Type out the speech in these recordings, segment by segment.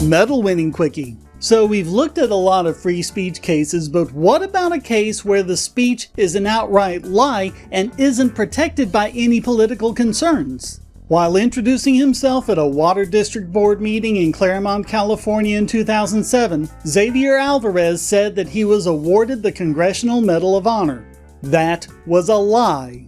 Medal-winning Quickie. So we've looked at a lot of free speech cases, but what about a case where the speech is an outright lie and isn't protected by any political concerns? While introducing himself at a Water District Board meeting in Claremont, California in 2007, Xavier Alvarez said that he was awarded the Congressional Medal of Honor. That was a lie.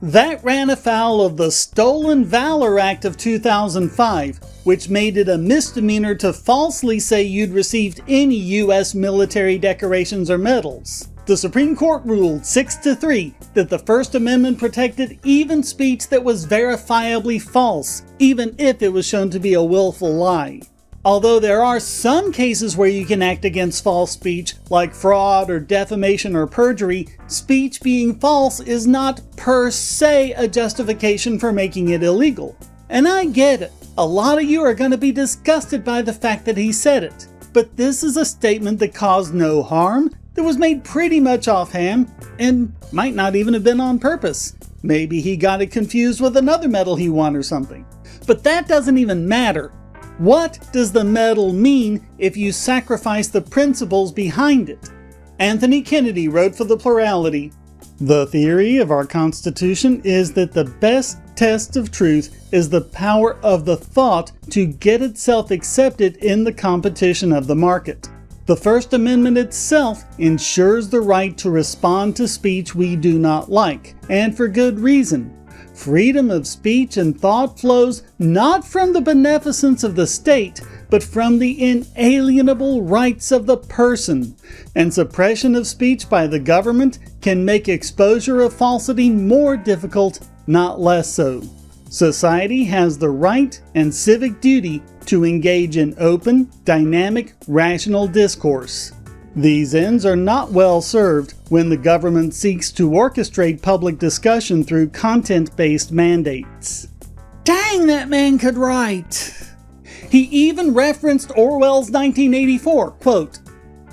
That ran afoul of the Stolen Valor Act of 2005, which made it a misdemeanor to falsely say you'd received any U.S. military decorations or medals. The Supreme Court ruled 6-3 that the First Amendment protected even speech that was verifiably false, even if it was shown to be a willful lie. Although there are some cases where you can act against false speech, like fraud or defamation or perjury, speech being false is not per se a justification for making it illegal. And I get it. A lot of you are going to be disgusted by the fact that he said it. But this is a statement that caused no harm, that was made pretty much offhand, and might not even have been on purpose. Maybe he got it confused with another medal he won or something. But that doesn't even matter. What does the medal mean if you sacrifice the principles behind it? Anthony Kennedy wrote for The Plurality, "The theory of our Constitution is that the best test of truth is the power of the thought to get itself accepted in the competition of the market. The First Amendment itself ensures the right to respond to speech we do not like, and for good reason. Freedom of speech and thought flows not from the beneficence of the state, but from the inalienable rights of the person, and suppression of speech by the government can make exposure of falsity more difficult, not less so. Society has the right and civic duty to engage in open, dynamic, rational discourse. These ends are not well served when the government seeks to orchestrate public discussion through content-based mandates." Dang, that man could write! He even referenced Orwell's 1984, quote,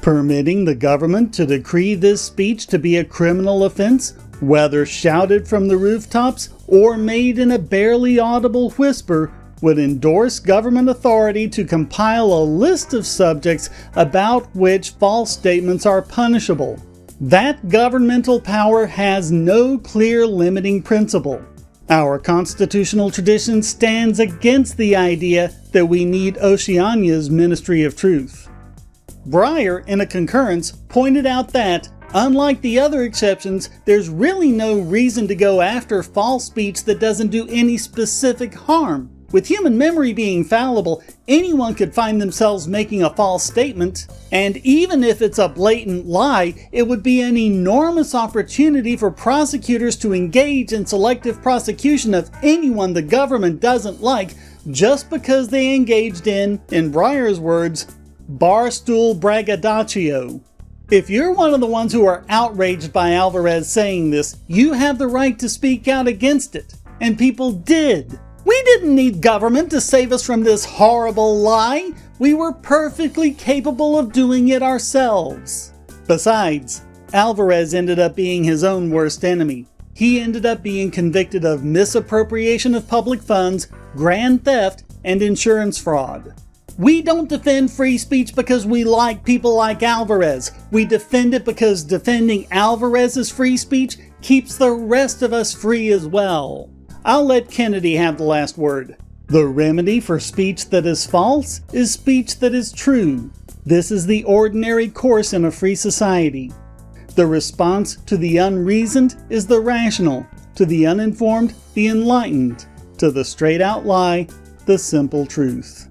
"Permitting the government to decree this speech to be a criminal offense, whether shouted from the rooftops or made in a barely audible whisper, would endorse government authority to compile a list of subjects about which false statements are punishable. That governmental power has no clear limiting principle. Our constitutional tradition stands against the idea that we need Oceania's Ministry of Truth." Breyer, in a concurrence, pointed out that, unlike the other exceptions, there's really no reason to go after false speech that doesn't do any specific harm. With human memory being fallible, anyone could find themselves making a false statement, and even if it's a blatant lie, it would be an enormous opportunity for prosecutors to engage in selective prosecution of anyone the government doesn't like just because they engaged in Breyer's words, barstool braggadocio. If you're one of the ones who are outraged by Alvarez saying this, you have the right to speak out against it. And people did. We didn't need government to save us from this horrible lie. We were perfectly capable of doing it ourselves. Besides, Alvarez ended up being his own worst enemy. He ended up being convicted of misappropriation of public funds, grand theft, and insurance fraud. We don't defend free speech because we like people like Alvarez. We defend it because defending Alvarez's free speech keeps the rest of us free as well. I'll let Kennedy have the last word. "The remedy for speech that is false is speech that is true. This is the ordinary course in a free society. The response to the unreasoned is the rational, to the uninformed, the enlightened, to the straight-out lie, the simple truth."